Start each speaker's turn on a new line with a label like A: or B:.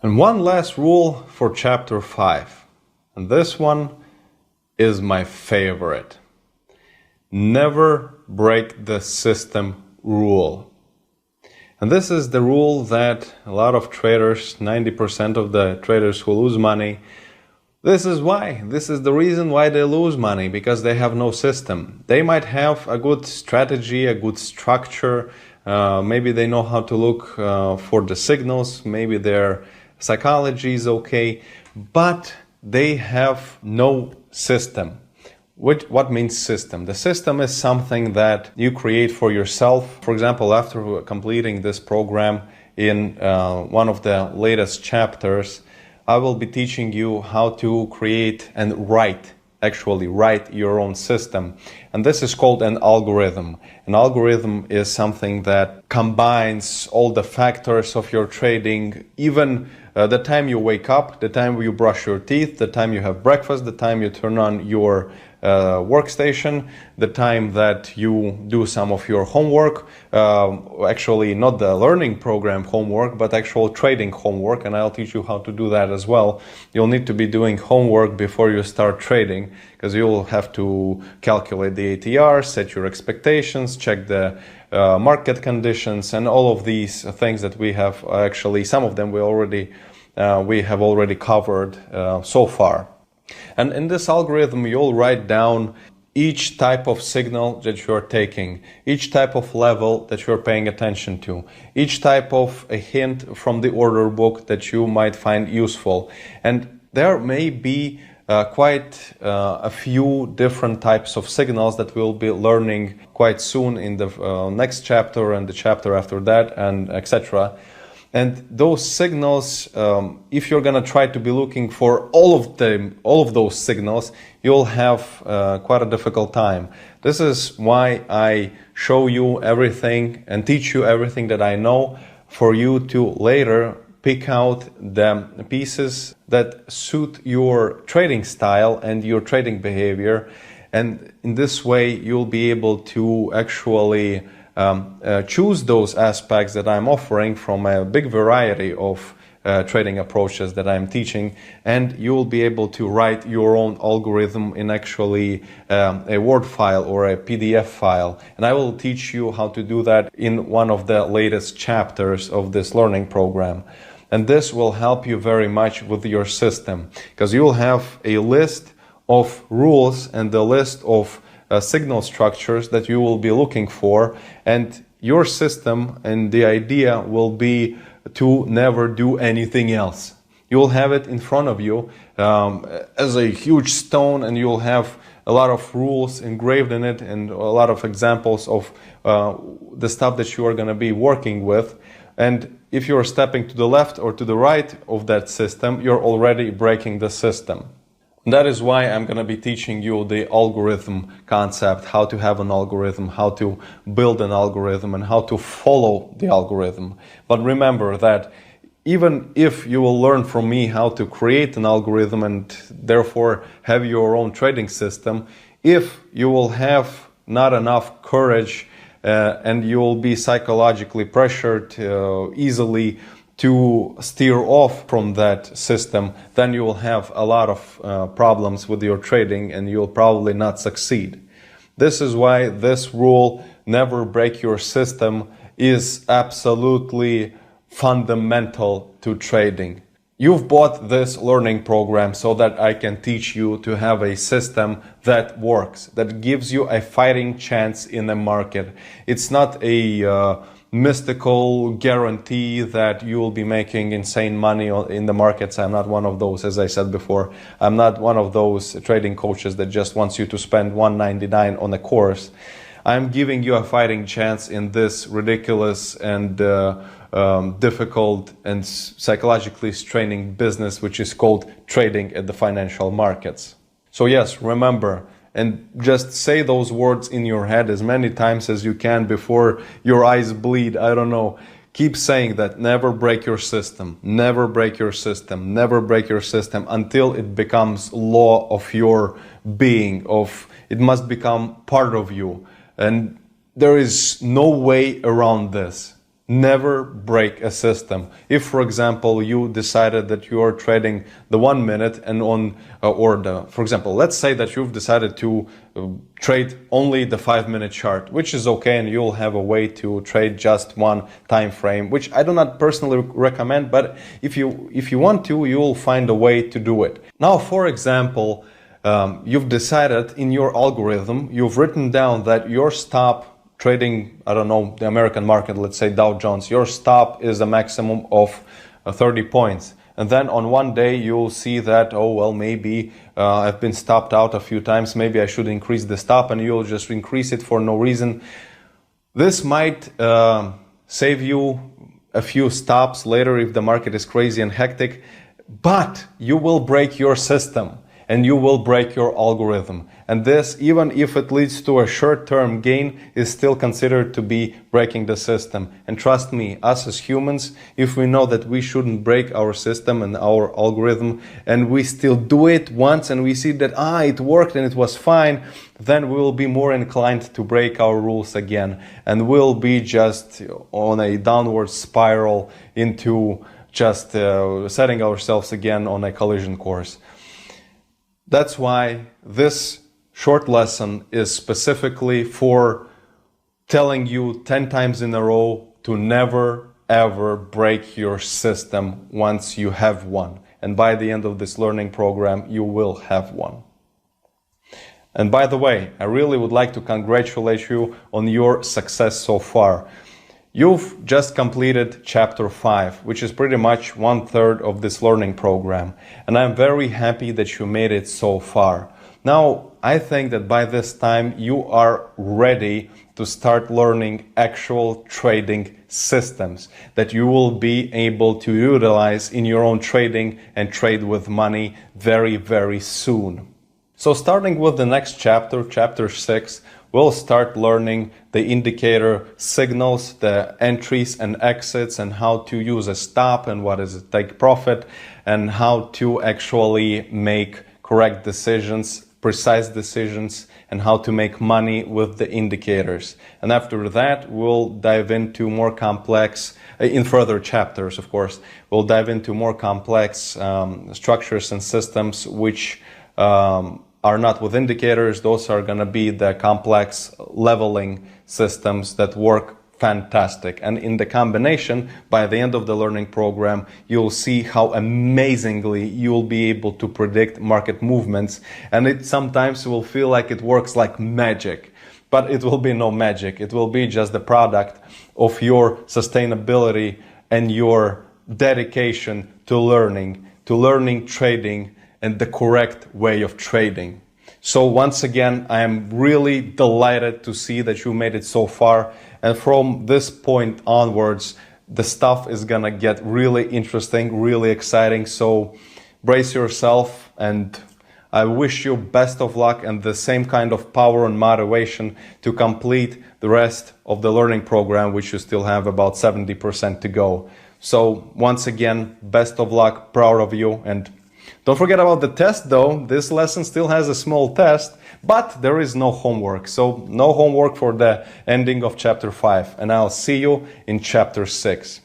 A: And one last rule for chapter 5. And this one is my favorite. Never break the system rule. And this is the rule that a lot of traders, 90% of the traders who lose money, this is why. This is the reason why they lose money, because they have no system. They might have a good strategy, a good structure. Maybe they know how to look for the signals. Maybe their psychology is okay, but they have no system. What means system? The system is something that you create for yourself. For example, after completing this program in one of the latest chapters, I will be teaching you how to create and write your own system. And this is called an algorithm. An algorithm is something that combines all the factors of your trading, even the time you wake up, the time you brush your teeth, the time you have breakfast, the time you turn on your workstation, the time that you do some of your homework, actually not the learning program homework, but actual trading homework, and I'll teach you how to do that as well. You'll need to be doing homework before you start trading, because you'll have to calculate the ATR, set your expectations, check the market conditions, and all of these things that we have actually, some of them we have already covered so far. And in this algorithm, you'll write down each type of signal that you're taking, each type of level that you're paying attention to, each type of a hint from the order book that you might find useful. And there may be quite a few different types of signals that we'll be learning quite soon in the next chapter and the chapter after that, and etc. And those signals, if you're going to try to be looking for all of those signals, you'll have quite a difficult time. This is why I show you everything and teach you everything that I know, for you to later pick out the pieces that suit your trading style and your trading behavior. And in this way, you'll be able to actually choose those aspects that I'm offering from a big variety of trading approaches that I'm teaching, and you'll be able to write your own algorithm in actually a Word file or a PDF file. And I will teach you how to do that in one of the latest chapters of this learning program. And this will help you very much with your system, because you'll have a list of rules and the list of signal structures that you will be looking for, and your system and the idea will be to never do anything else. You'll have it in front of you as a huge stone, and you'll have a lot of rules engraved in it and a lot of examples of the stuff that you are going to be working with. And if you're stepping to the left or to the right of that system, you're already breaking the system. That is why I'm going to be teaching you the algorithm concept, how to have an algorithm, how to build an algorithm, and how to follow the algorithm. But remember that even if you will learn from me how to create an algorithm and therefore have your own trading system, if you will have not enough courage and you will be psychologically pressured easily to steer off from that system, then you will have a lot of problems with your trading and you'll probably not succeed. This is why this rule, never break your system, is absolutely fundamental to trading. You've bought this learning program so that I can teach you to have a system that works, that gives you a fighting chance in the market. It's not a mystical guarantee that you will be making insane money in the markets. I'm not one of those, as I said before. I'm not one of those trading coaches that just wants you to spend $199 on a course. I'm giving you a fighting chance in this ridiculous and difficult and psychologically straining business, which is called trading at the financial markets. So yes, remember, and just say those words in your head as many times as you can before your eyes bleed. I don't know. Keep saying that. Never break your system. Never break your system. Never break your system until it becomes law of your being. It must become part of you. And there is no way around this. Never break a system. If, for example, you decided that you are trading the 1 minute and for example, let's say that you've decided to trade only the 5-minute chart, which is okay, and you'll have a way to trade just one time frame, which I do not personally recommend, but if you want to, you'll find a way to do it. Now, for example, you've decided in your algorithm, you've written down that your stop trading, I don't know, the American market, let's say Dow Jones, your stop is a maximum of 30 points. And then on one day you'll see that, oh, well, maybe I've been stopped out a few times, maybe I should increase the stop, and you'll just increase it for no reason. This might save you a few stops later if the market is crazy and hectic, but you will break your system. And you will break your algorithm. And this, even if it leads to a short-term gain, is still considered to be breaking the system. And trust me, us as humans, if we know that we shouldn't break our system and our algorithm, and we still do it once and we see that, it worked and it was fine, then we will be more inclined to break our rules again. And we'll be just on a downward spiral into just setting ourselves again on a collision course. That's why this short lesson is specifically for telling you 10 times in a row to never ever break your system once you have one. And by the end of this learning program, you will have one. And by the way, I really would like to congratulate you on your success so far. You've just completed chapter 5, which is pretty much 1/3 of this learning program. And I'm very happy that you made it so far. Now, I think that by this time you are ready to start learning actual trading systems that you will be able to utilize in your own trading and trade with money very, very soon. So starting with the next chapter, chapter 6, we'll start learning the indicator signals, the entries and exits, and how to use a stop and what is a take profit, and how to actually make correct decisions, precise decisions, and how to make money with the indicators. And after that, we'll dive into more complex, in further chapters, of course, we'll dive into more complex structures and systems which are not with indicators. Those are going to be the complex leveling systems that work fantastic. And in the combination, by the end of the learning program, you'll see how amazingly you'll be able to predict market movements. And it sometimes will feel like it works like magic, but it will be no magic. It will be just the product of your sustainability and your dedication to learning trading and the correct way of trading. So once again, I am really delighted to see that you made it so far. And from this point onwards, the stuff is gonna get really interesting, really exciting. So brace yourself, and I wish you best of luck and the same kind of power and motivation to complete the rest of the learning program, which you still have about 70% to go. So once again, best of luck, proud of you, and don't forget about the test though. This lesson still has a small test, but there is no homework. So no homework for the ending of chapter 5. And I'll see you in chapter 6.